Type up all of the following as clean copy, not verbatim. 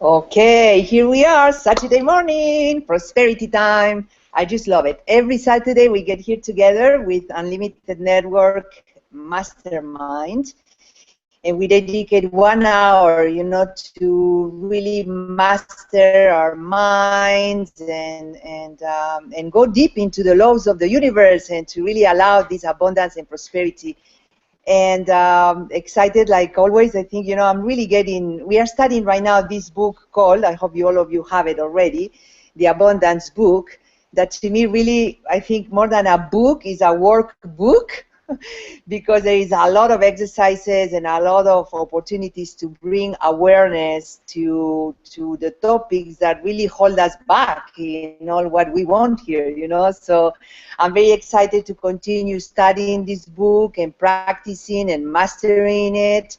Okay, here we are, Saturday morning, prosperity time. I just love it. Every Saturday we get here together with Unlimited Network Mastermind, and we dedicate 1 hour, to really master our minds and go deep into the laws of the universe and to really allow this abundance and prosperity. And excited like always. I think, I'm really we are studying right now this book called, I hope all of you have it already, The Abundance Book, that to me really, I think more than a book is a workbook, because there is a lot of exercises and a lot of opportunities to bring awareness to the topics that really hold us back in all what we want here, So I'm very excited to continue studying this book and practicing and mastering it,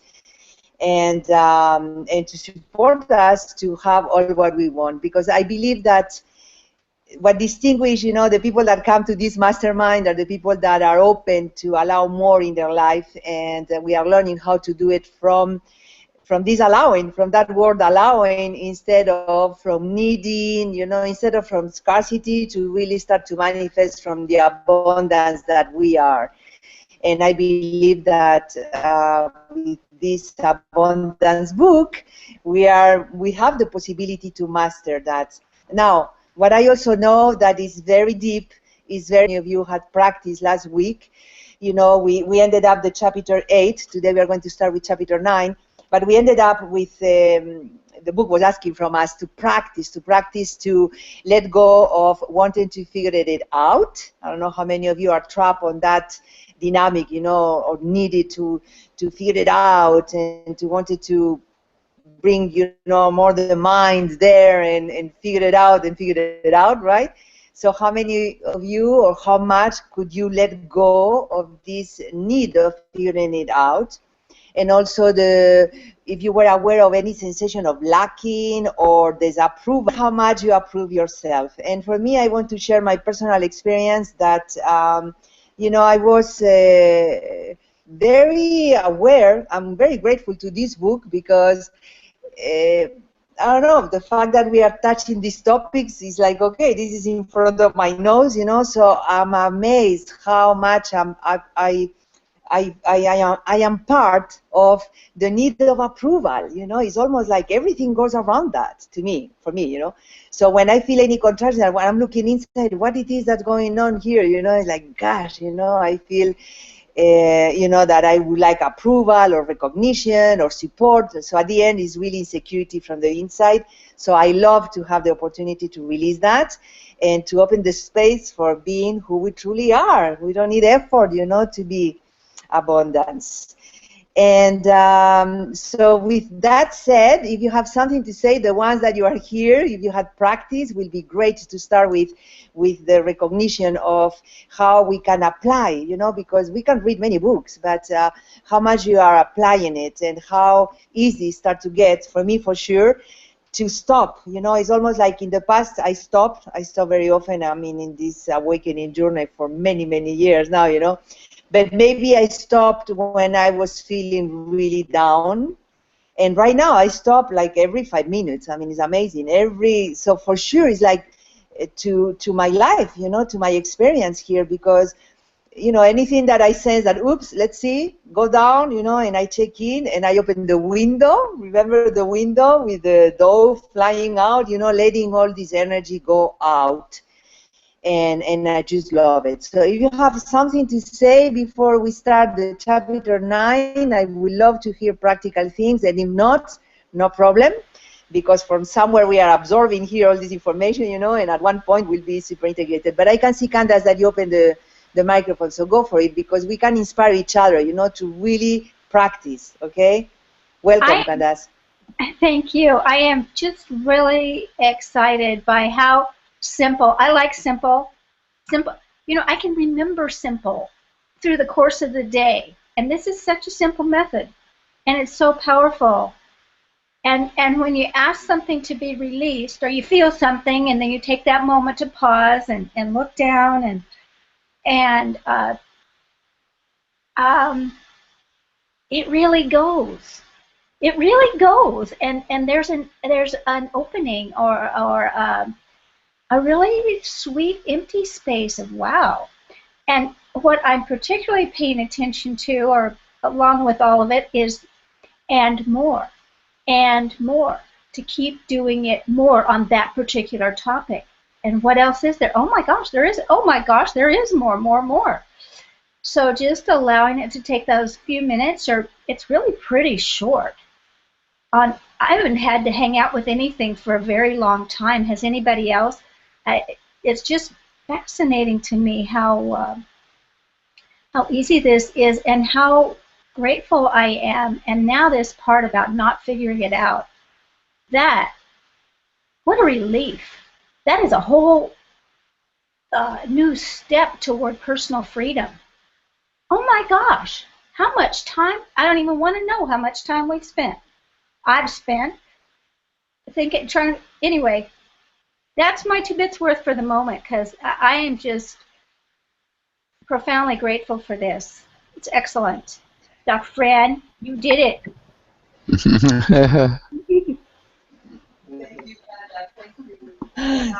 and to support us to have all what we want, because I believe that what distinguishes, the people that come to this mastermind are the people that are open to allow more in their life, and we are learning how to do it from this allowing, from that word allowing, instead of from needing, instead of from scarcity, to really start to manifest from the abundance that we are. And I believe that with this abundance book, we have the possibility to master that. Now, what I also know that is very deep is very many of you had practiced last week. We ended up the chapter 8. Today we are going to start with chapter 9. But we ended up with, the book was asking from us to practice, to let go of wanting to figure it out. I don't know how many of you are trapped on that dynamic, or needed to figure it out and to wanted to bring, more the mind there and figure it out, right? So how many of you, or how much could you let go of this need of figuring it out? And also if you were aware of any sensation of lacking or disapproval, how much you approve yourself. And for me, I want to share my personal experience that, I was very aware. I'm very grateful to this book because I don't know, the fact that we are touching these topics is like, okay, this is in front of my nose, so I'm amazed how much I am part of the need of approval. It's almost like everything goes around that for me. So when I feel any contraction, when I'm looking inside, what it is that's going on here, it's like, gosh, I feel, that I would like approval or recognition or support. So at the end, it's really insecurity from the inside. So I love to have the opportunity to release that and to open the space for being who we truly are. We don't need effort, to be abundance. And so with that said, if you have something to say, the ones that you are here, if you had practice, will be great to start with the recognition of how we can apply, because we can read many books, but how much you are applying it and how easy start to get, for me for sure, to stop. It's almost like in the past I stopped very often. I mean, in this awakening journey for many, many years now, but maybe I stopped when I was feeling really down. And right now I stop like every 5 minutes. I mean, it's amazing. So for sure it's like to my life, to my experience here, because, anything that I sense that, oops, let's see, go down, and I check in and I open the window. Remember the window with the dove flying out, letting all this energy go out. And I just love it. So if you have something to say before we start the chapter 9, I would love to hear practical things, and if not, no problem, because from somewhere we are absorbing here all this information, and at one point we'll be super integrated. But I can see, Candace, that you open the microphone, so go for it, because we can inspire each other, to really practice, okay? Welcome, Candace. Thank you. I am just really excited by how simple. I like simple. Simple. I can remember simple through the course of the day. And this is such a simple method. And it's so powerful. And when you ask something to be released, or you feel something, and then you take that moment to pause and look down, and it really goes. It really goes, and there's an opening or a really sweet empty space of wow. And what I'm particularly paying attention to, or along with all of it, is and more, to keep doing it more on that particular topic. And what else is there? Oh my gosh, there is. Oh my gosh, there is more, more, more. So just allowing it to take those few minutes, or it's really pretty short. I haven't had to hang out with anything for a very long time. Has anybody else? It's just fascinating to me how easy this is and how grateful I am. And now this part about not figuring it out. What a relief. That is a whole new step toward personal freedom. Oh my gosh, how much time? I don't even want to know how much time we've spent. I've spent thinking, anyway, that's my 2 bits worth for the moment, because I am just profoundly grateful for this. It's excellent. Dr. Fran, you did it.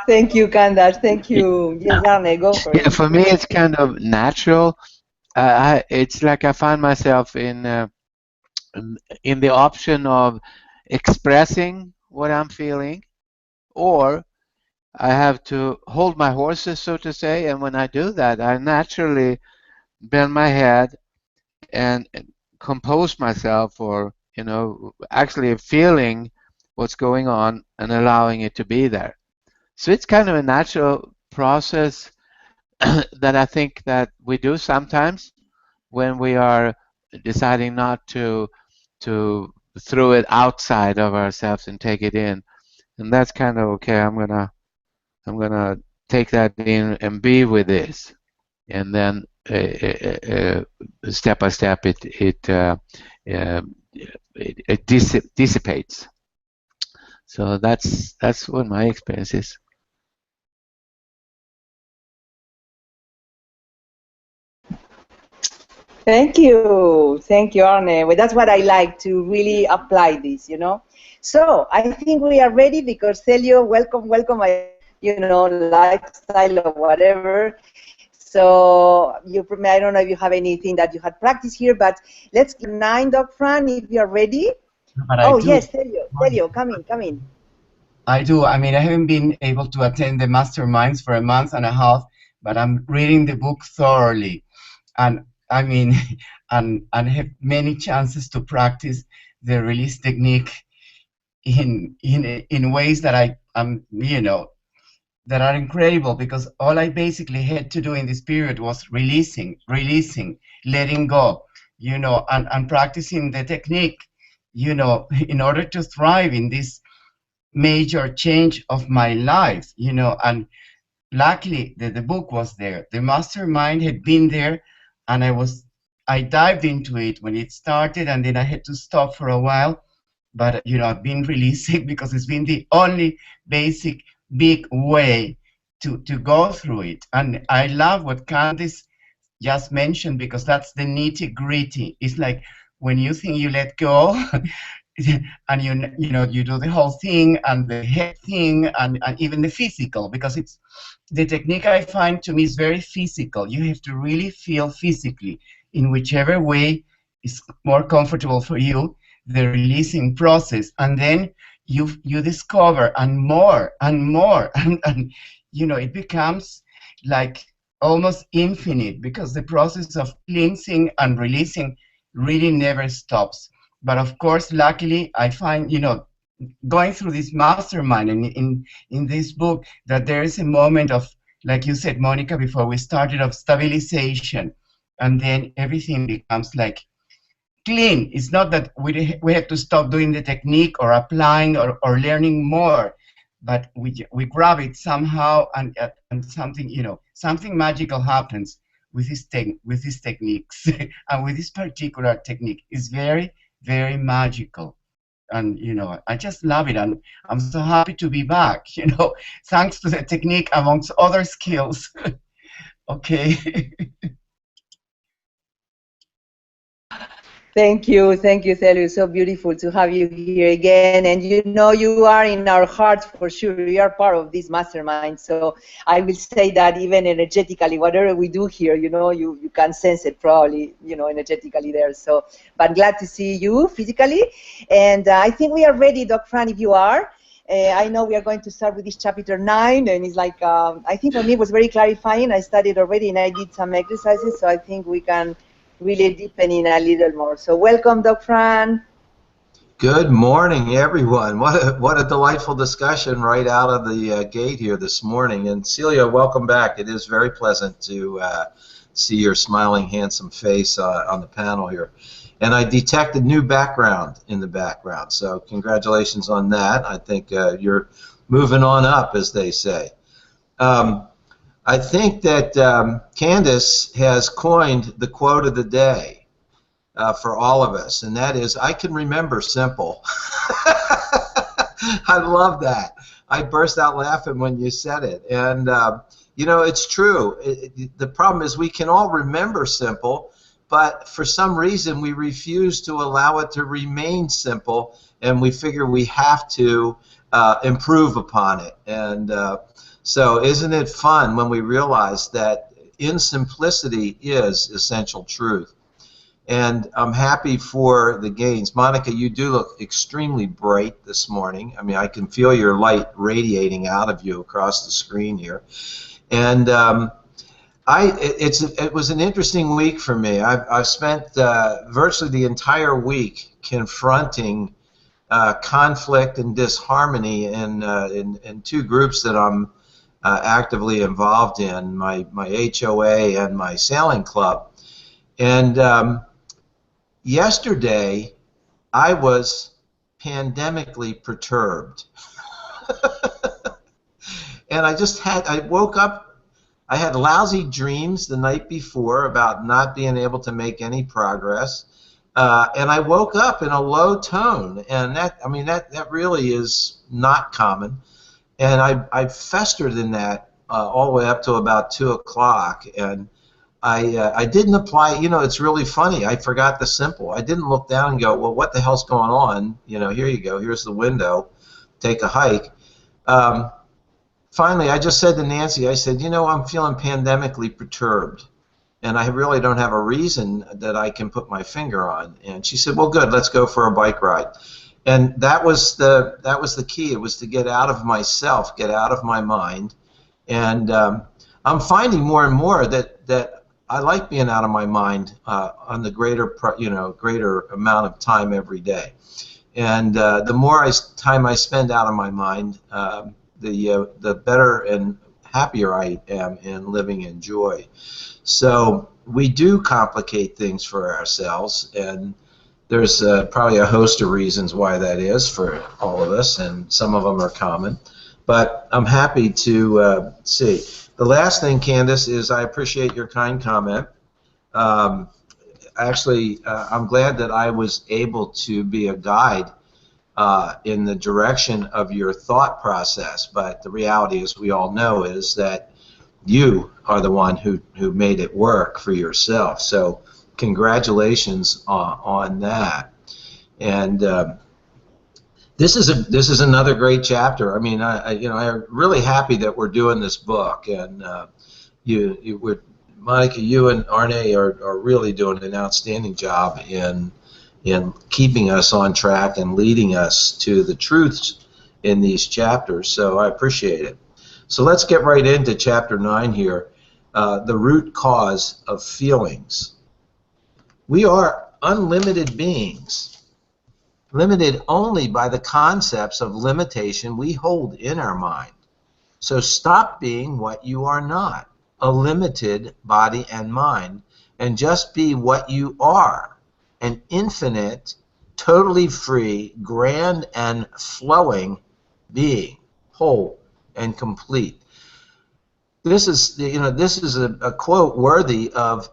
Thank you, Candace. Thank you. Yes, Arne, go for it. Yeah, for me, it's kind of natural. It's like I find myself in the option of expressing what I'm feeling, or I have to hold my horses, so to say, and when I do that, I naturally bend my head and compose myself, or actually feeling what's going on and allowing it to be there. So it's kind of a natural process that I think that we do sometimes when we are deciding not to throw it outside of ourselves and take it in, and that's kind of okay. I'm gonna take that in and be with this, and then step by step it dissipates. So that's what my experience is. Thank you, Arne. Well, that's what I like, to really apply this, So I think we are ready, because Celio, welcome, lifestyle or whatever. So I don't know if you have anything that you had practiced here, but let's get 9, Doc Fran, if you're ready. Yes, Celio, come in. I do. I mean, I haven't been able to attend the masterminds for a month and a half, but I'm reading the book thoroughly. And I mean, and have many chances to practice the release technique in ways that that are incredible, because all I basically had to do in this period was releasing, letting go, and practicing the technique, in order to thrive in this major change of my life, and luckily the book was there. The mastermind had been there, and I dived into it when it started, and then I had to stop for a while. But I've been releasing because it's been the only basic big way to go through it. And I love what Candice just mentioned, because that's the nitty-gritty. It's like when you think you let go and you do the whole thing, and the head thing, and even the physical, because it's the technique, I find, to me, is very physical. You have to really feel physically, in whichever way is more comfortable for you, the releasing process, and then you discover and more and more, and it becomes like almost infinite, because the process of cleansing and releasing really never stops. But of course, luckily, I find, going through this mastermind and in this book, that there is a moment of, like you said, Monica, before we started, of stabilization, and then everything becomes like clean. It's not that we have to stop doing the technique or applying or learning more, but we grab it somehow, and something something magical happens with these techniques and with this particular technique. Is very, very magical, and I just love it, and I'm so happy to be back. Thanks to the technique amongst other skills. Okay. Thank you, Celio. So beautiful to have you here again. And you know, you are in our hearts for sure. You are part of this mastermind. So I will say that even energetically, whatever we do here, you know, you can sense it probably, you know, energetically there. So, but glad to see you physically. And I think we are ready, Doc Fran, if you are. I know we are going to start with this chapter 9, and it's like, I think for me it was very clarifying. I studied already and I did some exercises, so I think we can really deepen in a little more. So welcome, Doc Fran. Good morning, everyone. What a delightful discussion right out of the gate here this morning. And Celia, welcome back. It is very pleasant to see your smiling, handsome face on the panel here. And I detected new background in the background, so congratulations on that. I think you're moving on up, as they say. I think that Candace has coined the quote of the day for all of us, and that is, I can remember simple. I love that. I burst out laughing when you said it. And, you know, it's true. The problem is we can all remember simple, but for some reason we refuse to allow it to remain simple, and we figure we have to improve upon it. And so isn't it fun when we realize that in simplicity is essential truth? And I'm happy for the gains. Monica, you do look extremely bright this morning. I mean, I can feel your light radiating out of you across the screen here. And it was an interesting week for me. I've spent virtually the entire week confronting conflict and disharmony in two groups that I'm actively involved in, my HOA and my sailing club. And yesterday, I was pandemically perturbed. And I woke up, I had lousy dreams the night before about not being able to make any progress. And I woke up in a low tone, and that really is not common. And I festered in that all the way up to about 2 o'clock, and I didn't apply. You know, it's really funny. I forgot the simple. I didn't look down and go, well, what the hell's going on? You know, here you go. Here's the window. Take a hike. Finally, I just said to Nancy, I said, you know, I'm feeling pandemically perturbed, and I really don't have a reason that I can put my finger on. And she said, well, good. Let's go for a bike ride. And that was the key. It was to get out of myself, get out of my mind. And I'm finding more and more that I like being out of my mind on the greater amount of time every day. And the more time I spend out of my mind, the better and happier I am in living in joy. So we do complicate things for ourselves, and there's probably a host of reasons why that is for all of us, and some of them are common. But I'm happy to see. The last thing, Candace, is I appreciate your kind comment. Actually, I'm glad that I was able to be a guide in the direction of your thought process. But the reality, as we all know, is that you are the one who made it work for yourself. So congratulations on that. And this is another great chapter. I mean, I'm really happy that we're doing this book, and Monica, you and Arne are really doing an outstanding job in keeping us on track and leading us to the truths in these chapters. So I appreciate it. So let's get right into chapter 9 here, the root cause of feelings. We are unlimited beings, limited only by the concepts of limitation we hold in our mind. So stop being what you are not, a limited body and mind, and just be what you are, an infinite, totally free, grand and flowing being, whole and complete. This is a quote worthy of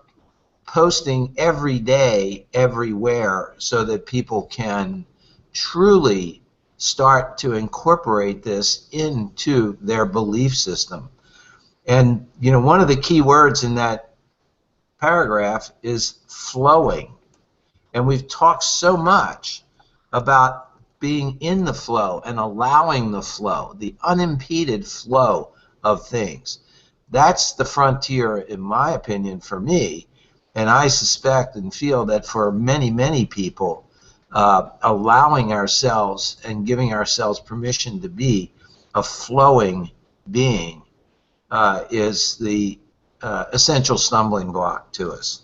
posting every day, everywhere, so that people can truly start to incorporate this into their belief system. And one of the key words in that paragraph is flowing. And we've talked so much about being in the flow and allowing the flow, the unimpeded flow of things. That's the frontier, in my opinion, for me. And I suspect and feel that for many, many people, allowing ourselves and giving ourselves permission to be a flowing being is the essential stumbling block to us.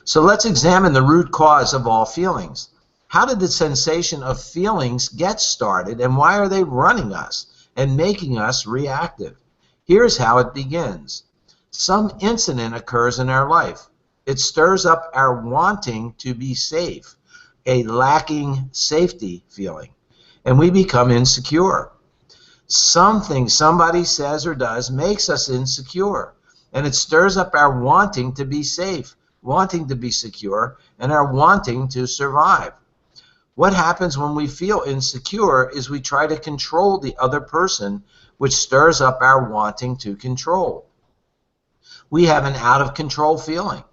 So let's examine the root cause of all feelings. How did the sensation of feelings get started, and why are they running us and making us reactive? Here's how it begins. Some incident occurs in our life. It stirs up our wanting to be safe, a lacking safety feeling, and we become insecure. Something somebody says or does makes us insecure, and it stirs up our wanting to be safe, wanting to be secure, and our wanting to survive. What happens when we feel insecure is we try to control the other person, which stirs up our wanting to control. We have an out-of-control feeling.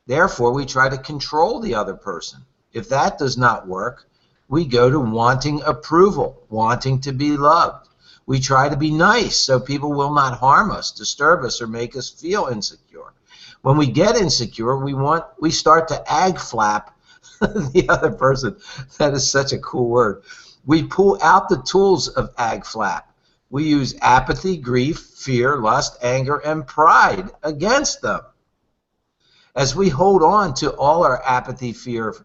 Therefore, we try to control the other person. If that does not work, we go to wanting approval, wanting to be loved. We try to be nice so people will not harm us, disturb us, or make us feel insecure. When we get insecure, we start to ag flap the other person. That is such a cool word. We pull out the tools of ag flap. We use apathy, grief, fear, lust, anger, and pride against them. As we hold on to all our apathy, fear,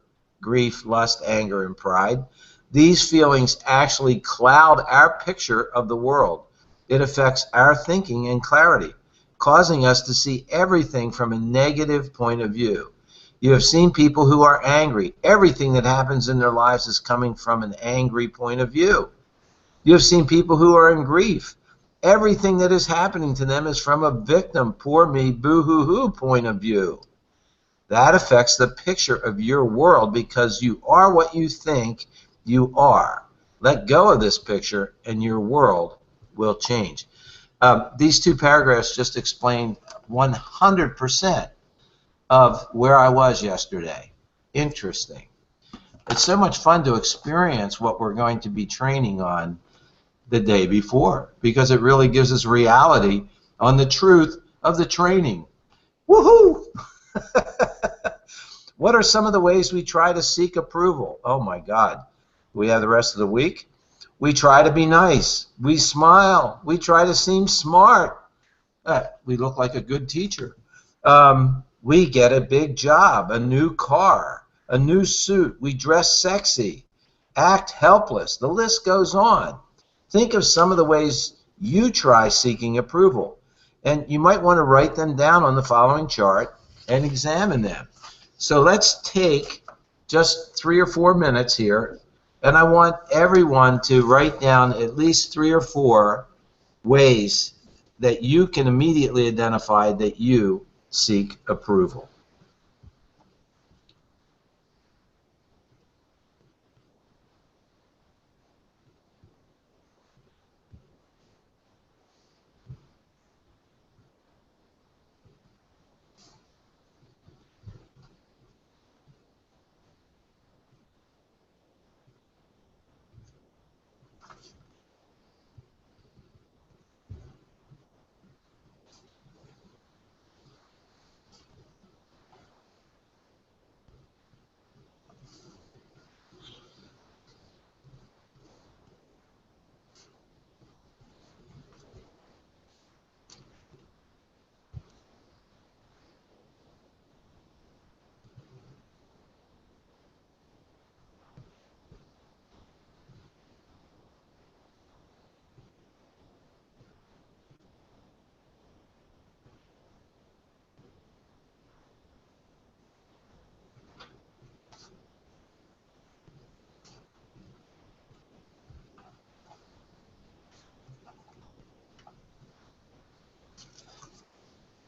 grief, lust, anger, and pride, these feelings actually cloud our picture of the world. It affects our thinking and clarity, causing us to see everything from a negative point of view. You have seen people who are angry. Everything that happens in their lives is coming from an angry point of view. You have seen people who are in grief. Everything that is happening to them is from a victim, poor me, boo-hoo-hoo point of view. That affects the picture of your world because you are what you think you are. Let go of this picture and your world will change. These two paragraphs just explain 100% of where I was yesterday. Interesting. It's so much fun to experience what we're going to be training on the day before because it really gives us reality on the truth of the training. Woohoo! What are some of the ways we try to seek approval? Oh my God. We have the rest of the week. We try to be nice. We smile. We try to seem smart. We look like a good teacher. We get a big job, a new car, a new suit. We dress sexy, act helpless. The list goes on. Think of some of the ways you try seeking approval. And you might want to write them down on the following chart and examine them. So let's take just 3 or 4 minutes here, and I want everyone to write down at least 3 or 4 ways that you can immediately identify that you seek approval.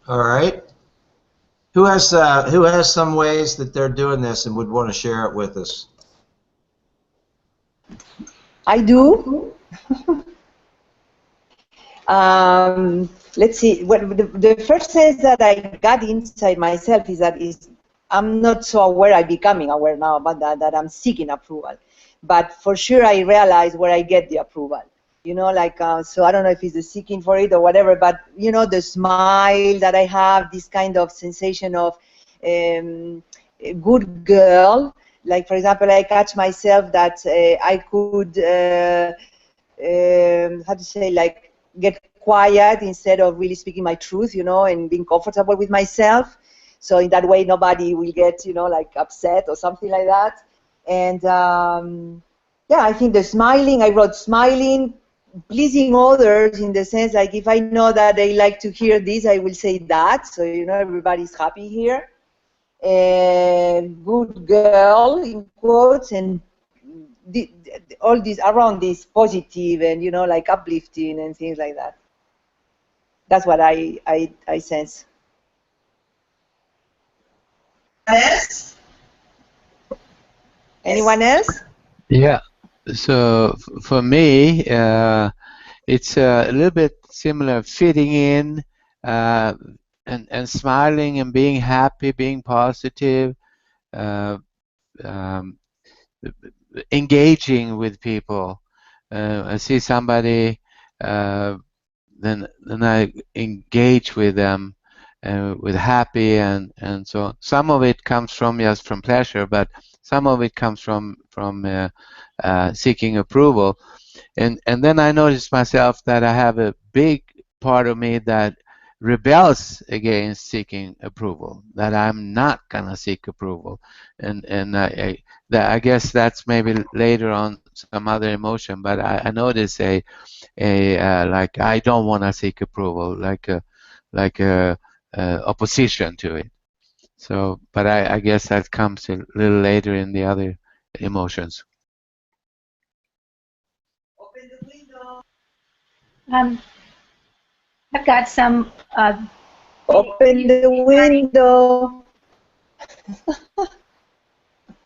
All right. Who has some ways that they're doing this and would want to share it with us? I do. Let's see. What the first sense that I got inside myself is that I'm not so aware. I'm becoming aware now about that I'm seeking approval. But for sure, I realize where I get the approval. You know, like, so I don't know if it's the seeking for it or whatever, but, you know, the smile that I have, this kind of sensation of a good girl. Like, for example, I catch myself that I could, how to say, like, get quiet instead of really speaking my truth, you know, and being comfortable with myself. So in that way, nobody will get, you know, like upset or something like that. And yeah, I think the smiling, I wrote smiling, pleasing others in the sense like if I know that they like to hear this, I will say that. So, you know, everybody's happy here. Good girl, in quotes, and all these around this positive and, you know, like uplifting and things like that. That's what I sense. Yes. Anyone else? Yeah. So for me, it's a little bit similar, fitting in, and smiling and being happy, being positive, um, engaging with people. I see somebody, then I engage with them with happy and so on. Some of it comes from just from pleasure, but some of it comes from seeking approval. And then I noticed myself that I have a big part of me that rebels against seeking approval, that I'm not gonna seek approval, and I guess that's maybe later on some other emotion, but I notice a like I don't want to seek approval, like a opposition to it. So, but I guess that comes a little later in the other emotions. Open the window. I've got some. Open the window.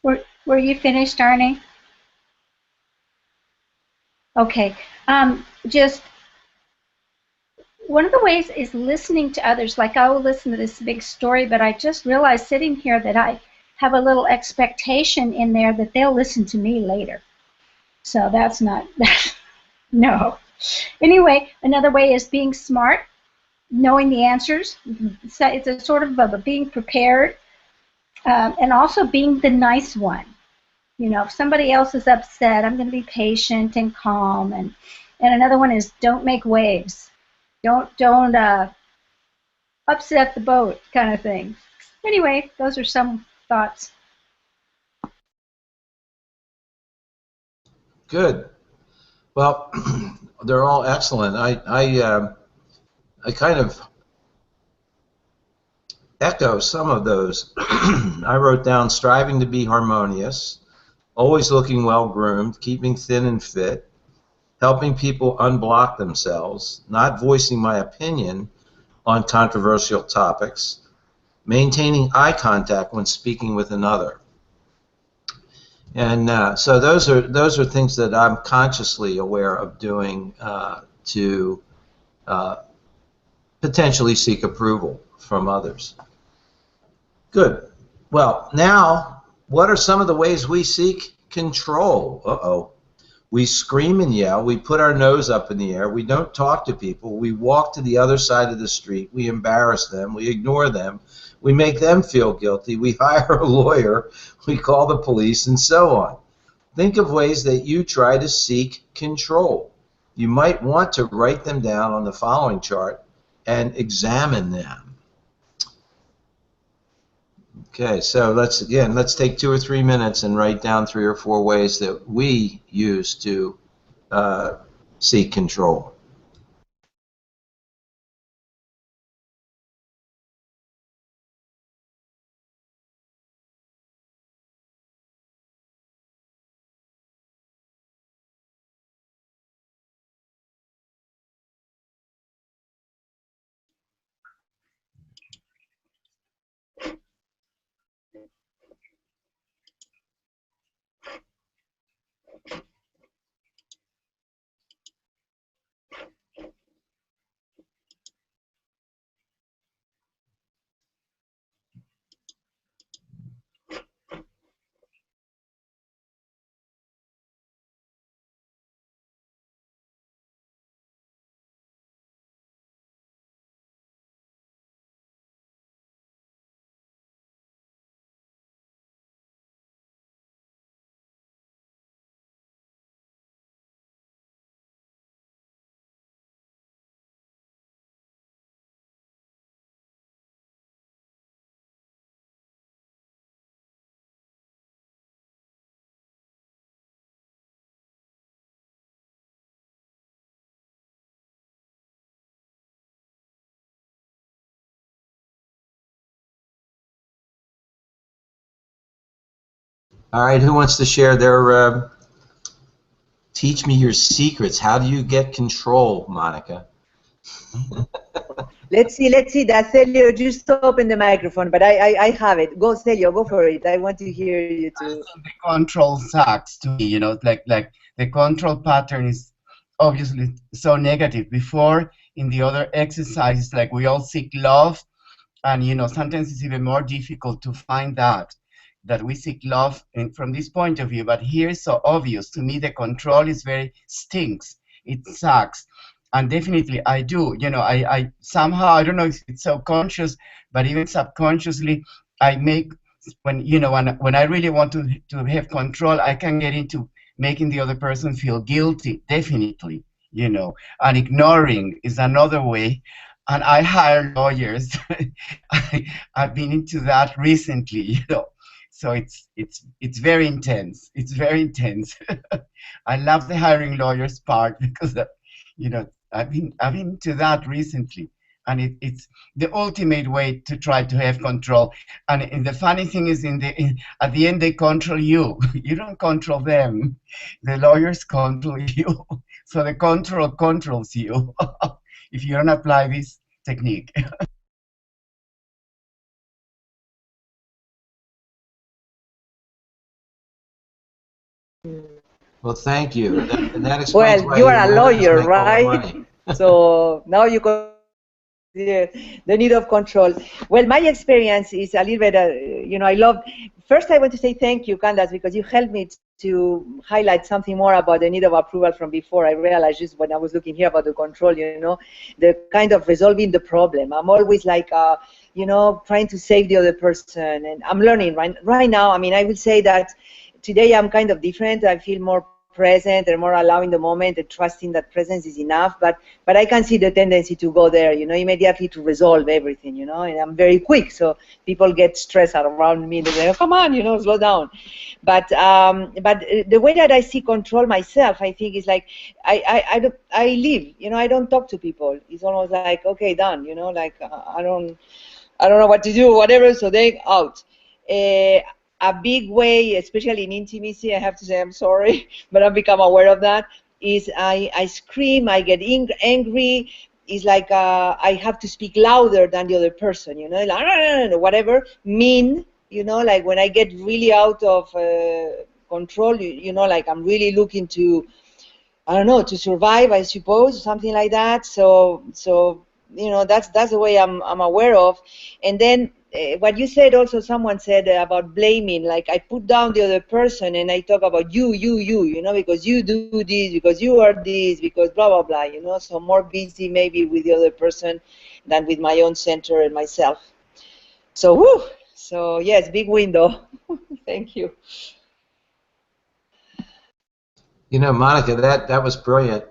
Were you finished, Arnie? Okay. Just one of the ways is listening to others. Like I will listen to this big story, but I just realized sitting here that I have a little expectation in there that they'll listen to me later. So that's not, no. Anyway, another way is being smart, knowing the answers. So it's a sort of a being prepared, and also being the nice one. You know, if somebody else is upset, I'm going to be patient and calm. And another one is don't make waves. Don't upset the boat kind of thing. Anyway, those are some thoughts. Good. Well, they're all excellent. I kind of echo some of those. I wrote down striving to be harmonious, always looking well groomed, keeping thin and fit, helping people unblock themselves, not voicing my opinion on controversial topics, maintaining eye contact when speaking with another. And so those are things that I'm consciously aware of doing to potentially seek approval from others. Good. Well, now, what are some of the ways we seek control? Uh-oh. We scream and yell. We put our nose up in the air. We don't talk to people. We walk to the other side of the street. We embarrass them. We ignore them. We make them feel guilty. We hire a lawyer. We call the police, and so on. Think of ways that you try to seek control. You might want to write them down on the following chart and examine them. Okay, so let's take 2 or 3 minutes and write down 3 or 4 ways that we use to seek control. All right, who wants to share their teach me your secrets? How do you get control, Monica? Let's see. That Celio just opened the microphone, but I have it. Go, Celio, go for it. I want to hear you too. The control sucks to me, you know, like the control pattern is obviously so negative. Before, in the other exercises, like we all seek love, and you know, sometimes it's even more difficult to find that we seek love from this point of view. But here it's so obvious. To me, the control is very stinks. It sucks. And definitely I do. You know, I somehow, I don't know if it's subconscious, but even subconsciously, I make, when, you know, when I really want to have control, I can get into making the other person feel guilty, definitely, you know. And ignoring is another way. And I hire lawyers. I've been into that recently, you know. So it's very intense. It's very intense. I love the hiring lawyers part because, you know, I've been into that recently, and it's the ultimate way to try to have control. And the funny thing is, at the end, they control you. You don't control them. The lawyers control you. So the control controls you if you don't apply this technique. Well, thank you. That explains why you are a lawyer, make all the right? money. So now you can the need of control. Well, my experience is a little bit, you know, first I want to say thank you, Candace, because you helped me to highlight something more about the need of approval from before. I realized just when I was looking here about the control, you know, the kind of resolving the problem. I'm always like, you know, trying to save the other person, and I'm learning right now. I mean, I would say that today I'm kind of different. I feel more present and more allowing the moment and trusting that presence is enough, but I can see the tendency to go there, you know, immediately to resolve everything, you know, and I'm very quick, so people get stressed around me. They say, oh, come on, you know, slow down. But the way that I see control myself, I think, is like I leave, you know, I don't talk to people. It's almost like, okay, done, you know, like I don't know what to do, whatever, so they out. A big way, especially in intimacy, I have to say I'm sorry, but I've become aware of that, is I scream, I get angry. It's like I have to speak louder than the other person, you know, like, whatever, mean, you know, like when I get really out of control, you know, like I'm really looking to, I don't know, to survive, I suppose, something like that. So you know, that's the way I'm aware of. And then what you said also, someone said about blaming, like I put down the other person and I talk about you, you know, because you do this, because you are this, because blah, blah, blah, you know, so more busy maybe with the other person than with my own center and myself. So, whew, so yes, big window. Thank you. You know, Monica, that was brilliant.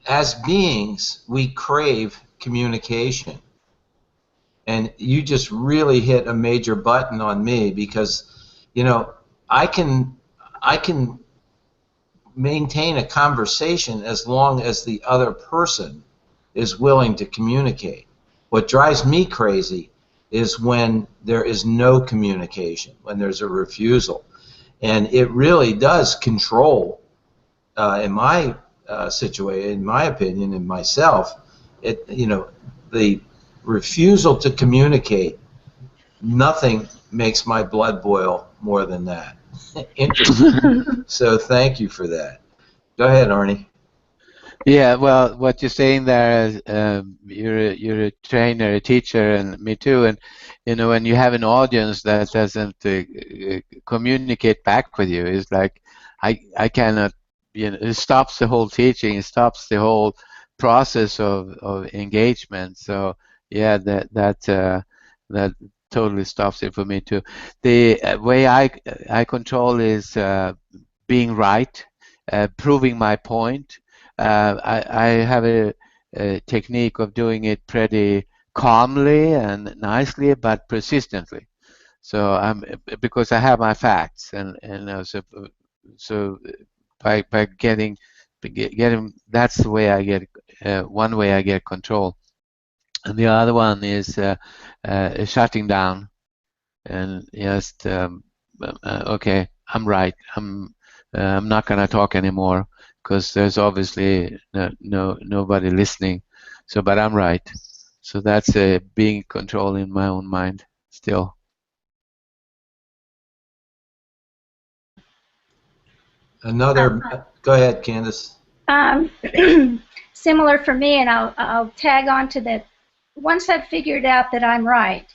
As beings, we crave communication. And you just really hit a major button on me because, you know, I can maintain a conversation as long as the other person is willing to communicate. What drives me crazy is when there is no communication, when there's a refusal. And it really does control, in my situation, in my opinion, in myself, it, you know, the refusal to communicate, nothing makes my blood boil more than that. Interesting. So thank you for that. Go ahead, Arnie. Yeah, well, what you're saying there is you're a trainer, a teacher, and me too. And you know, when you have an audience that doesn't communicate back with you, it's like I cannot. You know, it stops the whole teaching. It stops the whole process of engagement. So yeah, that totally stops it for me too. The way I control is being right, proving my point. I have a technique of doing it pretty calmly and nicely, but persistently. So because I have my facts, and so by getting that's the way I get one way I get control, and the other one is shutting down. and just okay, I'm right. I'm not gonna talk anymore because there's obviously nobody listening. So, but I'm right. So that's being in control in my own mind still. Go ahead, Candace. Similar for me, and I'll tag on to that. Once I've figured out that I'm right,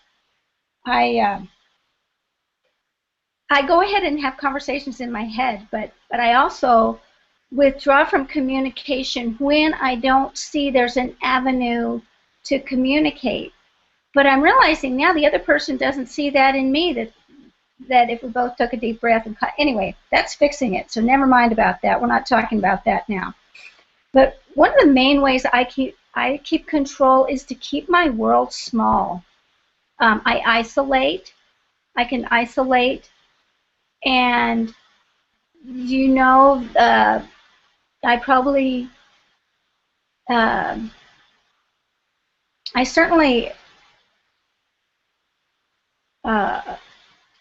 I go ahead and have conversations in my head, but I also withdraw from communication when I don't see there's an avenue to communicate. But I'm realizing now the other person doesn't see that in me, that if we both took a deep breath and anyway, that's fixing it. So never mind about that. We're not talking about that now. But one of the main ways I keep control is to keep my world small. I isolate. I can isolate, and you know, I probably, I certainly, I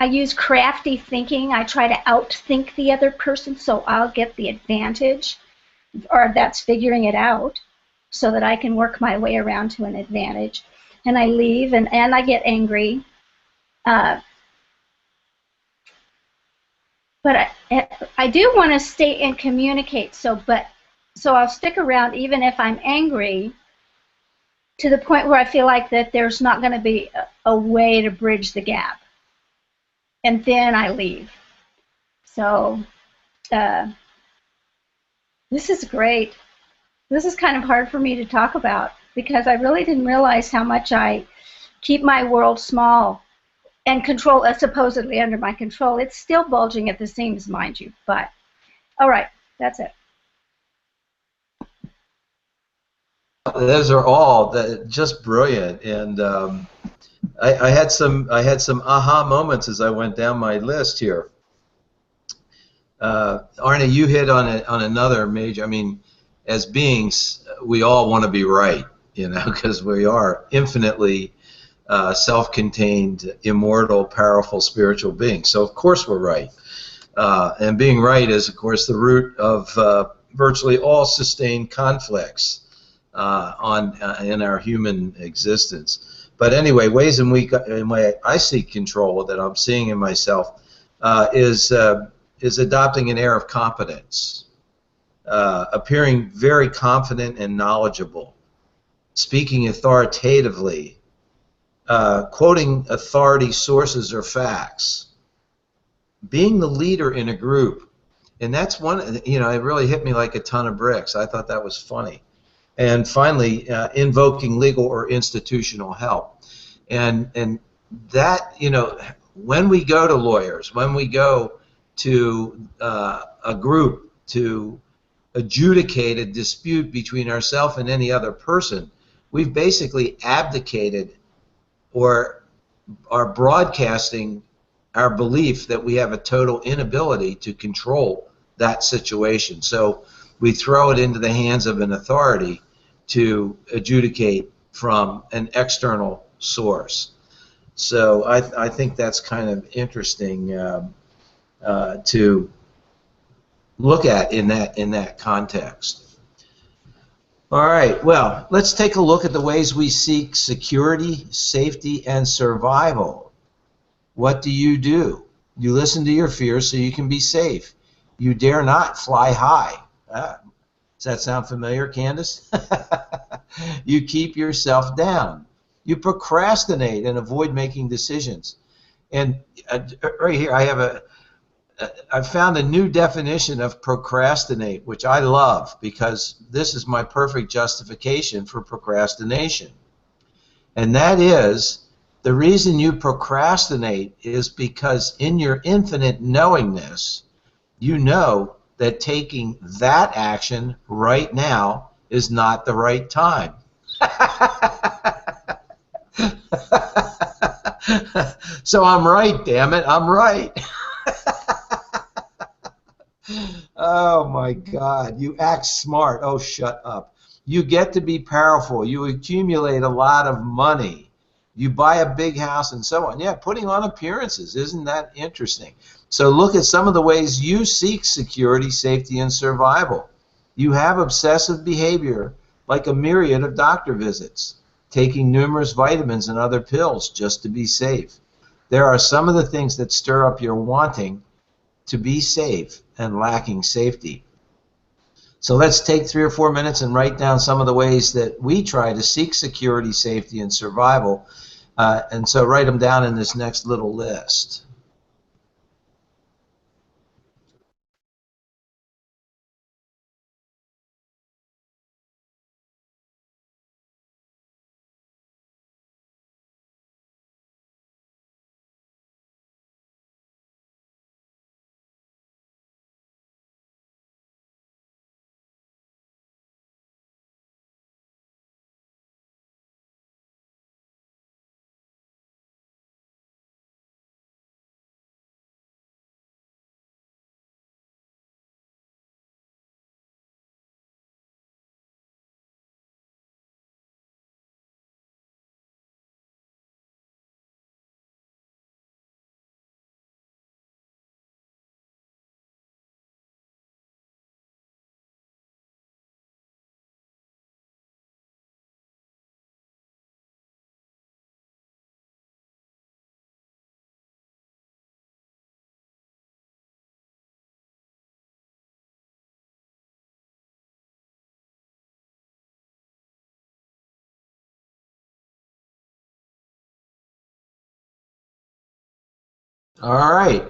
use crafty thinking. I try to outthink the other person so I'll get the advantage, or that's figuring it out so that I can work my way around to an advantage. And I leave, and I get angry. But I do want to stay and communicate, so I'll stick around even if I'm angry, to the point where I feel like that there's not going to be a way to bridge the gap. And then I leave. So this is great. This is kind of hard for me to talk about because I really didn't realize how much I keep my world small and control, supposedly under my control. It's still bulging at the seams, mind you. But all right, that's it. Those are all just brilliant, and I had some aha moments as I went down my list here. Arne, you hit on another major. I mean, as beings, we all want to be right, you know, because we are infinitely self-contained, immortal, powerful spiritual beings. So of course we're right, and being right is, of course, the root of virtually all sustained conflicts in our human existence. But anyway, ways in which I seek control that I'm seeing in myself is adopting an air of competence, appearing very confident and knowledgeable, speaking authoritatively, quoting authority sources or facts, being the leader in a group. And that's one, you know, it really hit me like a ton of bricks. I thought that was funny. And finally, invoking legal or institutional help. And that, you know, when we go to lawyers, when we go to a group to adjudicate a dispute between ourselves and any other person, we've basically abdicated or are broadcasting our belief that we have a total inability to control that situation. So we throw it into the hands of an authority to adjudicate from an external source. So I think that's kind of interesting to look at in that context. All right, well, let's take a look at the ways we seek security, safety, and survival. What do? You listen to your fears so you can be safe. You dare not fly high. Does that sound familiar, Candace? You keep yourself down. You procrastinate and avoid making decisions. And right here, I found a new definition of procrastinate, which I love because this is my perfect justification for procrastination. And that is, the reason you procrastinate is because in your infinite knowingness, you know that taking that action right now is not the right time. So I'm right, damn it, I'm right. Oh my God, you act smart. Oh, shut up. You get to be powerful. You accumulate a lot of money. You buy a big house and so on. Yeah, putting on appearances. Isn't that interesting? So look at some of the ways you seek security, safety, and survival. You have obsessive behavior, like a myriad of doctor visits, taking numerous vitamins and other pills just to be safe. There are some of the things that stir up your wanting to be safe and lacking safety. So let's take 3 or 4 minutes and write down some of the ways that we try to seek security, safety, and survival. And so write them down in this next little list. All right.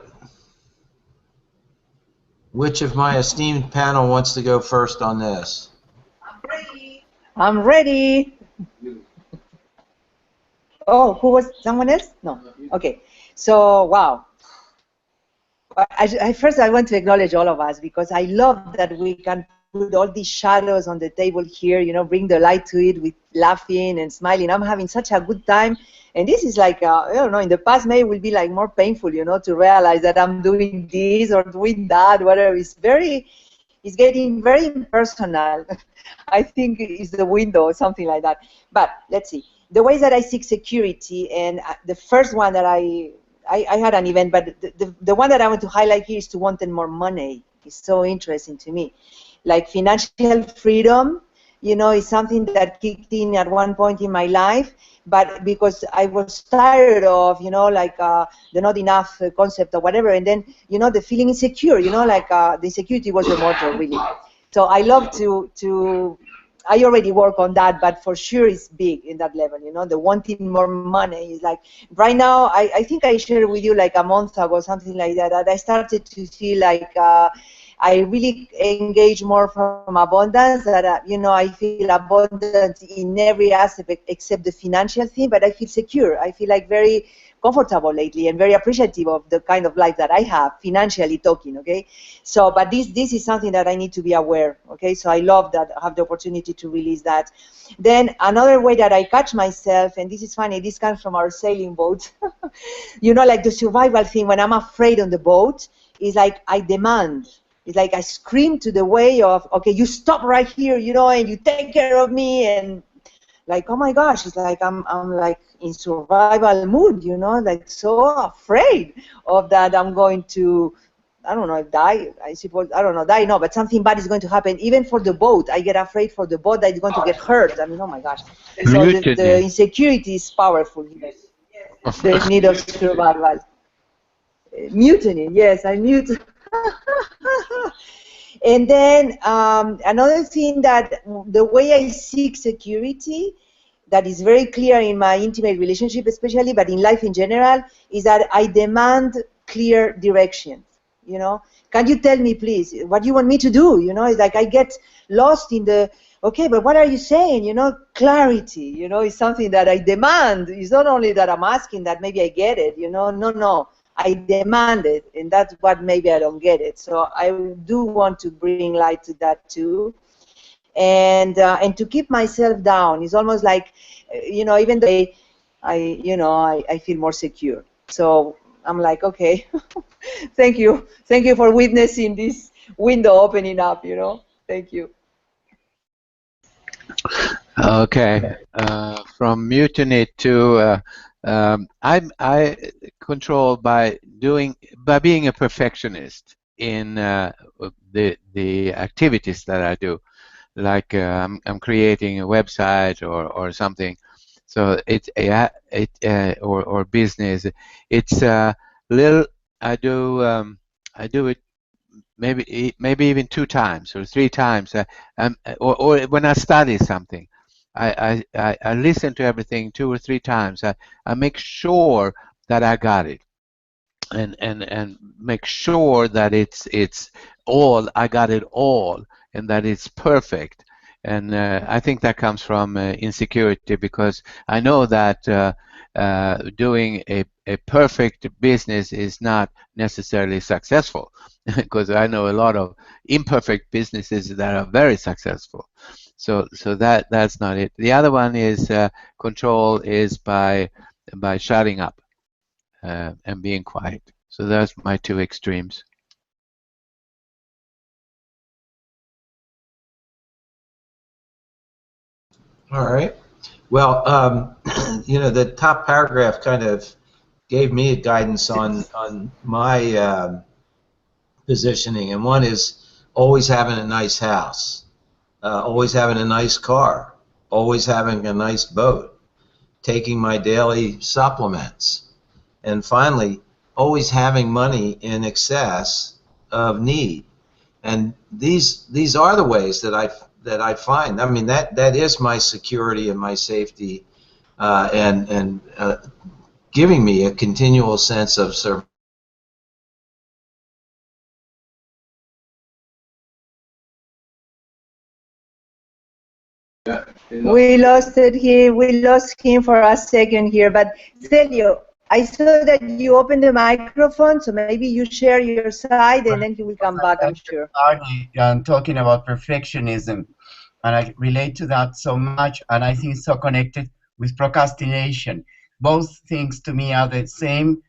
Which of my esteemed panel wants to go first on this? I'm ready. Oh, who was someone else? No. Okay. So, wow. First, I want to acknowledge all of us because I love that we can put all these shadows on the table here, you know, bring the light to it with laughing and smiling. I'm having such a good time. And this is like, I don't know, in the past maybe it will be like more painful, you know, to realize that I'm doing this or doing that, whatever. It's getting very impersonal. I think it's the window or something like that. But let's see. The ways that I seek security, and the first one that I had an event, but the one that I want to highlight here is to want more money. It's so interesting to me. Like financial freedom, you know, is something that kicked in at one point in my life, but because I was tired of, you know, like the not enough concept or whatever, and then, you know, the feeling insecure, you know, like the insecurity was the motor, really. So I love I already work on that, but for sure it's big in that level, you know, the wanting more money is like, right now, I think I shared with you like a month ago, something like that, that I started to feel like I really engage more from abundance, that, you know, I feel abundant in every aspect except the financial thing, but I feel secure. I feel like very comfortable lately and very appreciative of the kind of life that I have, financially talking, okay? So, but this is something that I need to be aware, okay? So I love that I have the opportunity to release that. Then another way that I catch myself, and this is funny, this comes from our sailing boat, you know, like the survival thing, when I'm afraid on the boat, is like I demand. It's like I scream to the way of, okay, you stop right here, you know, and you take care of me, and like, oh my gosh, it's like I'm like in survival mood, you know, like so afraid of that I'm going to, I don't know, die, I suppose, I don't know, die, no, but something bad is going to happen. Even for the boat, I get afraid for the boat that it's going to get hurt. I mean, oh my gosh. So the insecurity is powerful here. The need of survival. Mutiny, yes, I mute. And then another thing, that the way I seek security, that is very clear in my intimate relationship especially, but in life in general, is that I demand clear direction. You know, can you tell me please what you want me to do? You know, it's like I get lost in the, okay, but what are you saying? You know, clarity, you know, is something that I demand. It's not only that I'm asking that maybe I get it, you know, no. I demand it, and that's what maybe I don't get it. So I do want to bring light to that too, and to keep myself down. It's almost like, you know, even though I feel more secure. So I'm like, okay, thank you for witnessing this window opening up. You know, thank you. Okay. From mutiny to I control by being a perfectionist in the activities that I do. Like I'm creating a website or something. So or business. It's little. I do it maybe even 2 times or 3 times. Or when I study something, I listen to everything 2 or 3 times. I make sure that I got it, and make sure that it's all I got it all, and that it's perfect. And I think that comes from insecurity, because I know that doing a perfect business is not necessarily successful, because I know a lot of imperfect businesses that are very successful. So that's not it. The other one is control is by shutting up and being quiet. So that's my 2 extremes. All right. Well, you know, the top paragraph kind of gave me a guidance on my positioning, and one is always having a nice house, always having a nice car, always having a nice boat, taking my daily supplements, and finally, always having money in excess of need. And these are the ways that I find. I mean, that is my security and my safety, and giving me a continual sense of survival. We lost it here. We lost him for a second here. But Celio, I saw that you opened the microphone, so maybe you share your side, and then he will come back, I'm sure. Talking about perfectionism, and I relate to that so much, and I think it's so connected with procrastination. Both things to me are the same,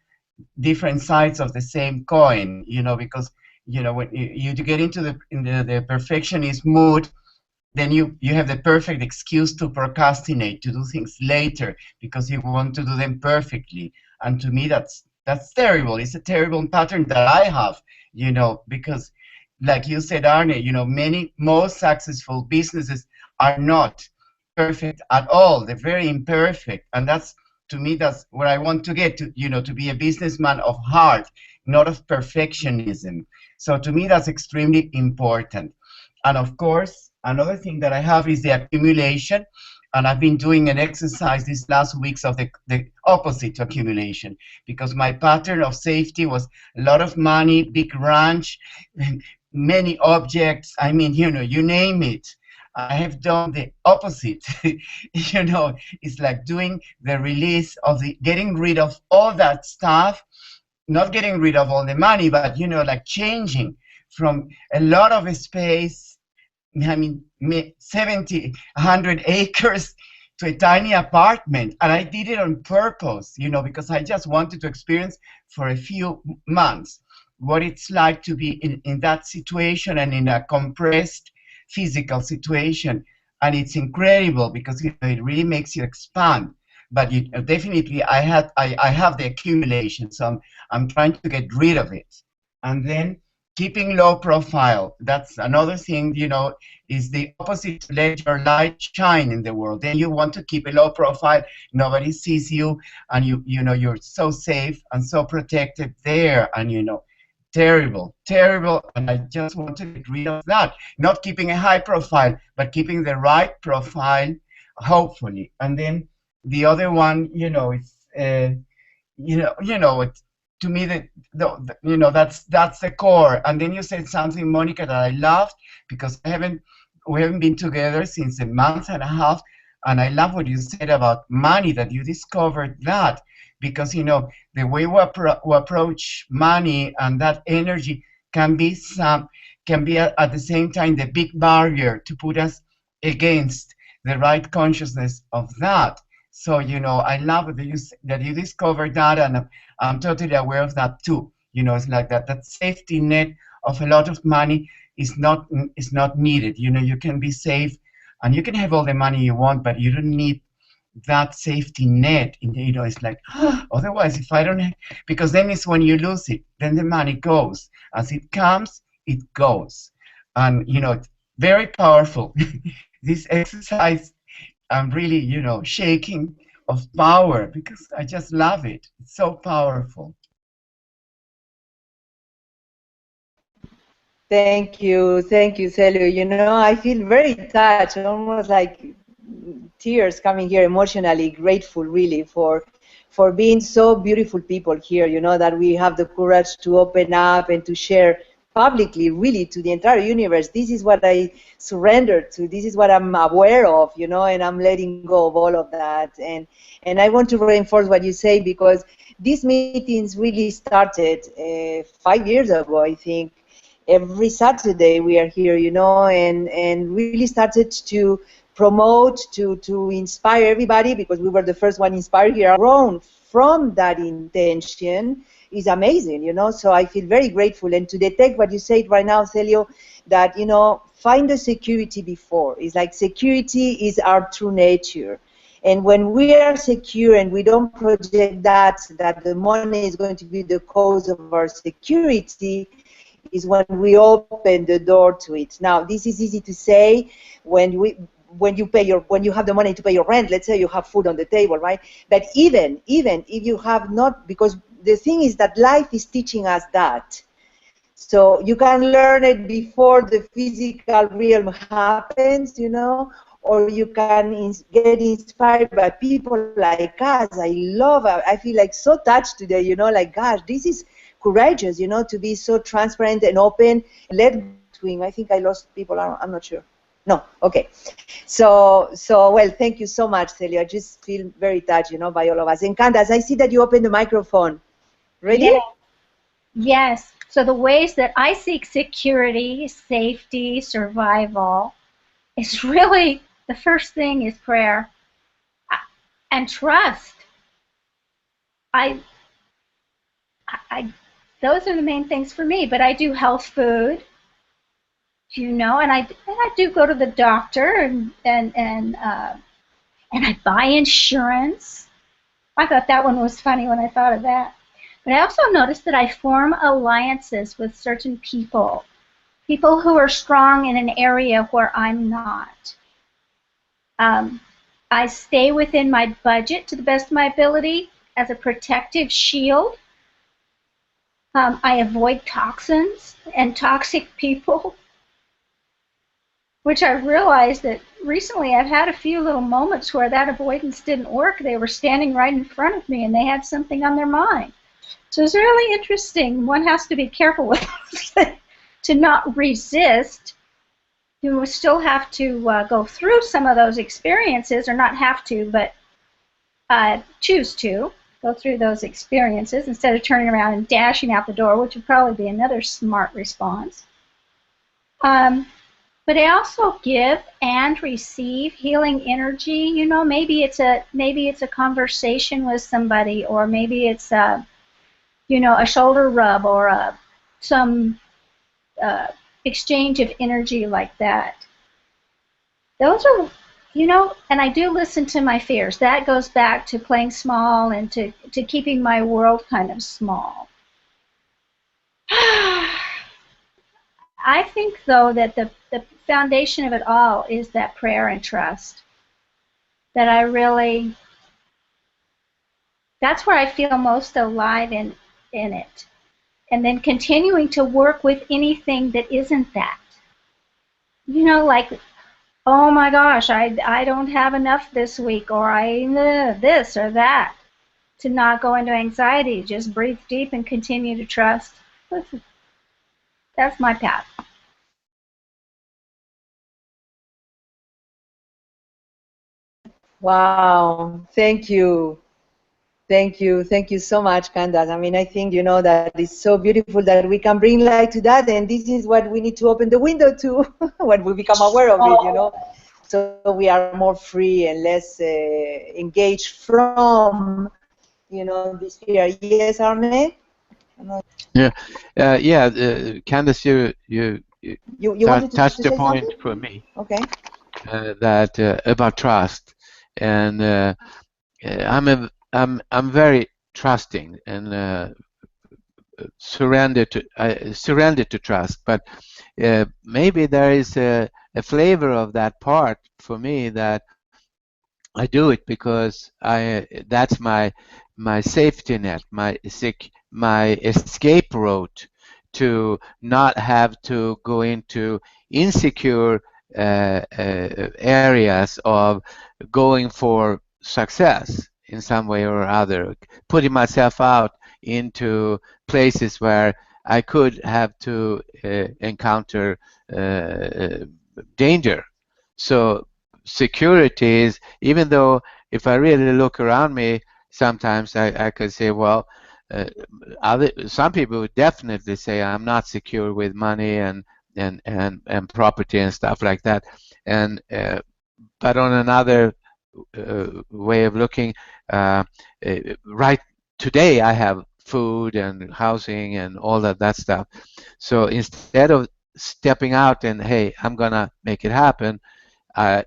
different sides of the same coin, you know, because, you know, when you get into the perfectionist mood, then you have the perfect excuse to procrastinate, to do things later because you want to do them perfectly. And to me, that's terrible. It's a terrible pattern that I have, you know, because like you said, Arne, you know, many most successful businesses are not perfect at all. They're very imperfect, and that's, to me, that's where I want to get to, you know, to be a businessman of heart, not of perfectionism. So to me, that's extremely important. And of course, another thing that I have is the accumulation. And I've been doing an exercise these last weeks of the opposite to accumulation, because my pattern of safety was a lot of money, big ranch, many objects. I mean, you know, you name it. I have done the opposite. You know, it's like doing the release of getting rid of all that stuff, not getting rid of all the money, but, you know, like changing from a lot of space, I mean, 70, 100 acres to a tiny apartment. And I did it on purpose, you know, because I just wanted to experience for a few months what it's like to be in that situation and in a compressed physical situation. And it's incredible because it really makes you expand. But definitely, I have the accumulation, so I'm trying to get rid of it. And then keeping low profile, that's another thing, you know, is the opposite to let your light shine in the world. Then you want to keep a low profile, nobody sees you, and you know, you're so safe and so protected there, and, you know, terrible, and I just want to get rid of that. Not keeping a high profile, but keeping the right profile, hopefully. And then the other one, you know, it's it's, to me, you know, that's the core. And then you said something, Monica, that I loved, because we haven't been together since a month and a half, and I love what you said about money, that you discovered that, because, you know, the way we approach money and that energy can be at the same time the big barrier to put us against the right consciousness of that. So, you know, I love that you discovered that, and I'm totally aware of that too. You know, it's like that safety net of a lot of money is not needed. You know, you can be safe And you can have all the money you want, but you don't need that safety net. It's like, otherwise, if I don't have, because then it's when you lose it, then the money goes. As it comes, it goes. And, it's very powerful. This exercise, I'm really, shaking of power, because I just love it. It's so powerful. Thank you, Celio. I feel very touched, almost like tears coming here, emotionally grateful, really, for being so beautiful people here. That we have the courage to open up and to share publicly, really, to the entire universe. This is what I surrender to. This is what I'm aware of, and I'm letting go of all of that. And I want to reinforce what you say, because these meetings really started 5 years ago, I think. Every Saturday we are here, and really started to promote, to inspire everybody, because we were the first one inspired here. Grown from that intention is amazing, so I feel very grateful. And to detect what you said right now, Celio, that, find the security before. It's like security is our true nature. And when we are secure and we don't project that the money is going to be the cause of our security, is when we open the door to it. Now, this is easy to say when you have the money to pay your rent. Let's say you have food on the table, right? But even if you have not, because the thing is that life is teaching us that. So you can learn it before the physical realm happens, or you can get inspired by people like us. I feel like so touched today, like, gosh, this is courageous, to be so transparent and open. I think I lost people. I'm not sure. No, okay. So well, thank you so much, Celio. I just feel very touched, by all of us. And Candace, I see that you opened the microphone. Ready? Yeah. Yes. So the ways that I seek security, safety, survival is really, the first thing is prayer and trust. Those are the main things for me. But I do health food, and I do go to the doctor, and I buy insurance. I thought that one was funny when I thought of that. But I also noticed that I form alliances with certain people who are strong in an area where I'm not. I stay within my budget to the best of my ability as a protective shield. I avoid toxins and toxic people, which I realized that recently I've had a few little moments where that avoidance didn't work. They were standing right in front of me and they had something on their mind. So it's really interesting. One has to be careful with to not resist. You still have to go through some of those experiences, or not have to, but choose to go through those experiences instead of turning around and dashing out the door, which would probably be another smart response. But I also give and receive healing energy. Maybe it's a conversation with somebody, or maybe it's a shoulder rub, or some exchange of energy like that. Those are, and I do listen to my fears. That goes back to playing small and to keeping my world kind of small. I think, though, that the foundation of it all is that prayer and trust. That that's where I feel most alive in it. And then continuing to work with anything that isn't that. Like, oh my gosh, I don't have enough this week, or this or that. To not go into anxiety, just breathe deep and continue to trust. That's my path. Wow, thank you. Thank you so much, Candace. I think, that it's so beautiful that we can bring light to that, and this is what we need to open the window to when we become aware of it, so we are more free and less engaged from, this fear. Yes, Arne? Yeah, Candace, you wanted to touched say the point something? for me. Okay. about trust, and I'm very trusting and surrendered to trust. But maybe there is a flavor of that part for me that I do it because that's my safety net, my escape route to not have to go into insecure areas of going for success in some way or other, putting myself out into places where I could have to encounter danger. So security is, even though if I really look around me, sometimes I could say, well, some people would definitely say I'm not secure with money and property and stuff like that. And but on another way of looking, right today I have food and housing and all that stuff. So instead of stepping out and, hey, I'm gonna make it happen, I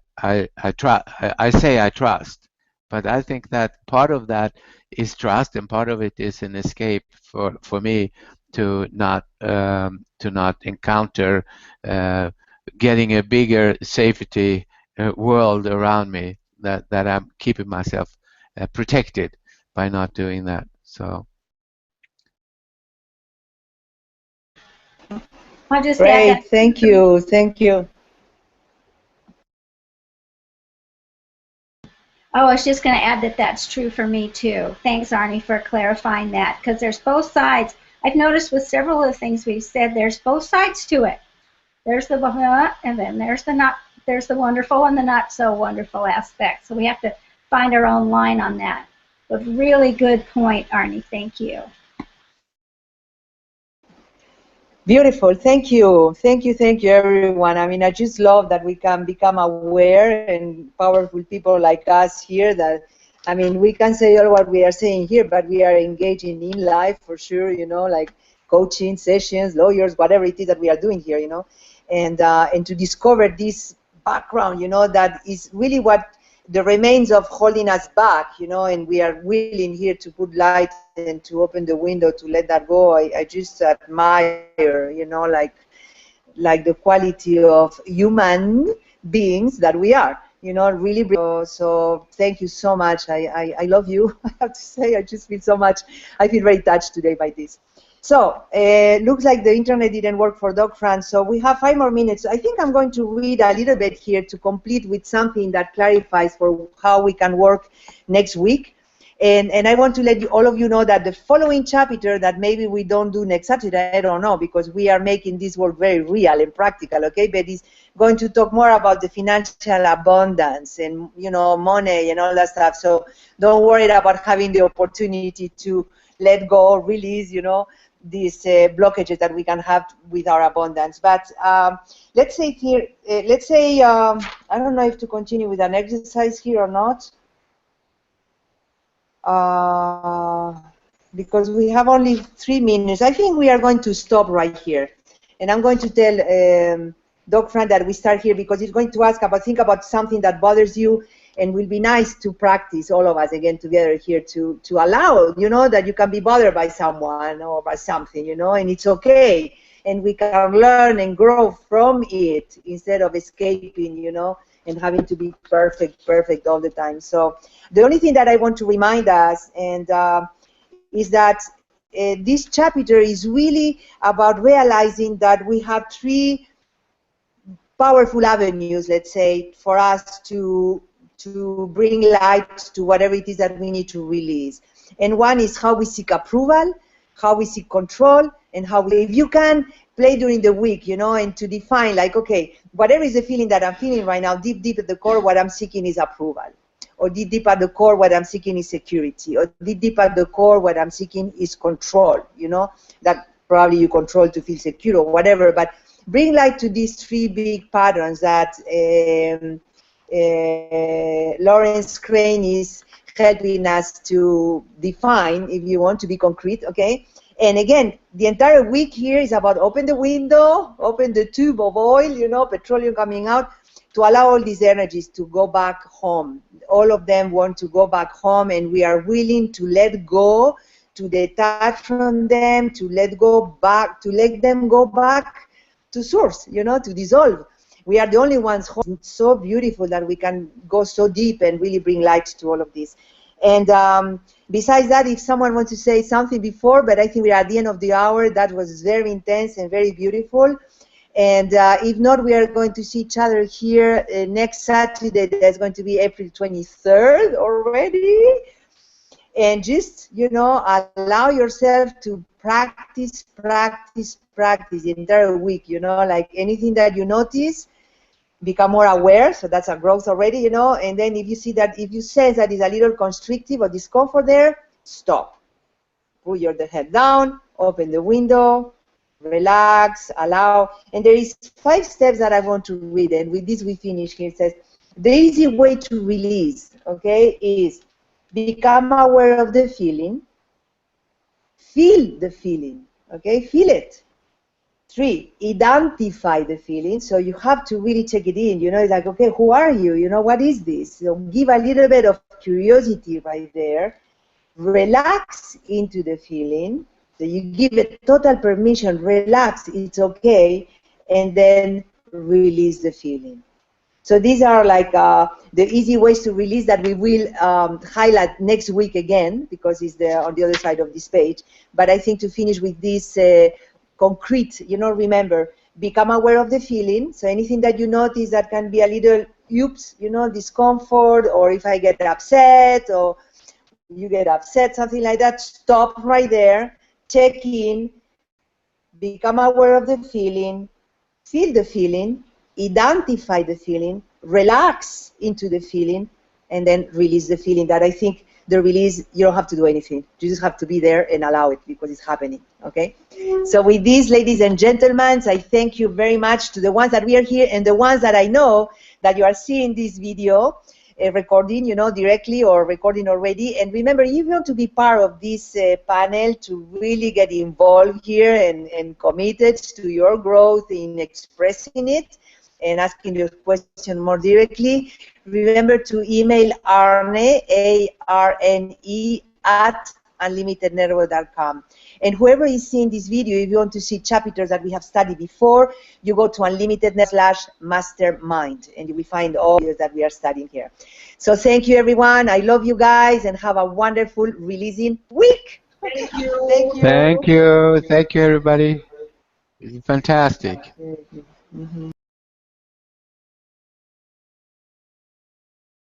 say I trust, but I think that part of that is trust, and part of it is an escape for me to not encounter getting a bigger safety world around me, that I'm keeping myself protected by not doing that. So. I'll just Great, thank you. Oh, I was just going to add that that's true for me too. Thanks, Arnie, for clarifying that, because there's both sides. I've noticed with several of the things we've said, there's both sides to it. There's the and then there's the wonderful and the not so wonderful aspect. So we have to find our own line on that. But really good point, Arnie. Thank you. Beautiful. Thank you, everyone. I mean, I just love that we can become aware and powerful people like us here. That, I mean, we can say all what we are saying here, but we are engaging in life for sure. You know, like coaching sessions, lawyers, whatever it is that we are doing here. You know, and to discover this background, you know, that is really what the remains of holding us back, you know, and we are willing here to put light and to open the window to let that go. I just admire, you know, like the quality of human beings that we are, you know, really. So thank you so much. I love you. I have to say, I just feel so much. I feel very touched today by this. So, looks like the internet didn't work for Doc Fran, so we have 5 more minutes. I think I'm going to read a little bit here to complete with something that clarifies for how we can work next week. And I want to let all of you know that the following chapter that maybe we don't do next Saturday, I don't know, because we are making this work very real and practical, okay? But it's going to talk more about the financial abundance and, you know, money and all that stuff. So don't worry about having the opportunity to let go, release, you know, these blockages that we can have with our abundance. But let's say here, I don't know if to continue with an exercise here or not, because we have only 3 minutes. I think we are going to stop right here, and I'm going to tell Doc Fran that we start here because he's going to think about something that bothers you. And will be nice to practice, all of us again together here, to allow, you know, that you can be bothered by someone or by something, you know, and it's okay. And we can learn and grow from it instead of escaping, you know, and having to be perfect all the time. So the only thing that I want to remind us is that this chapter is really about realizing that we have 3 powerful avenues, let's say, for us to bring light to whatever it is that we need to release. And one is how we seek approval, how we seek control, and how we, if you can play during the week, you know, and to define, like, okay, whatever is the feeling that I'm feeling right now, deep at the core, what I'm seeking is approval. Or deep at the core, what I'm seeking is security. Or deep at the core, what I'm seeking is control, you know, that probably you control to feel secure or whatever. But bring light to these 3 big patterns that Lawrence Crane is helping us to define, if you want to be concrete, okay? And again, the entire week here is about open the window, open the tube of oil, you know, petroleum coming out, to allow all these energies to go back home. All of them want to go back home, and we are willing to let go, to detach from them, to let them go back to source, to dissolve. We are the only ones who are so beautiful that we can go so deep and really bring light to all of this. And besides that, if someone wants to say something before, but I think we're at the end of the hour. That was very intense and very beautiful. And if not, we are going to see each other here next Saturday. That's going to be April 23rd already. And just, allow yourself to practice the entire week, like anything that you notice, become more aware. So that's a growth already, and then if you sense that is a little constrictive or discomfort there, stop. Put your head down, open the window, relax, allow. And there is 5 steps that I want to read, and with this we finish here. It says, the easy way to release, okay, is become aware of the feeling, feel the feeling, okay, feel it. 3, identify the feeling. So you have to really take it in, it's like, okay, who are you? What is this? So give a little bit of curiosity right there. Relax into the feeling. So you give it total permission, relax, it's okay, and then release the feeling. So these are like the easy ways to release that we will highlight next week again, because it's on the other side of this page. But I think to finish with this concrete, remember, become aware of the feeling. So anything that you notice that can be a little, oops, discomfort, or if I get upset, or you get upset, something like that, stop right there, check in, become aware of the feeling, feel the feeling, identify the feeling, relax into the feeling, and then release the feeling. That I think the release, you don't have to do anything. You just have to be there and allow it, because it's happening, okay? So with this, ladies and gentlemen, I thank you very much to the ones that we are here and the ones that I know that you are seeing this video recording, directly or recording already. And remember, if you want to be part of this panel to really get involved here and committed to your growth in expressing it and asking your question more directly, remember to email Arne, A-R-N-E, at unlimitednetwork.com. And whoever is seeing this video, if you want to see chapters that we have studied before, you go to unlimitednet/mastermind, and you will find all that we are studying here. So thank you, everyone. I love you guys, and have a wonderful releasing week. Thank you. Thank you. Thank you, everybody. Fantastic. Mm-hmm.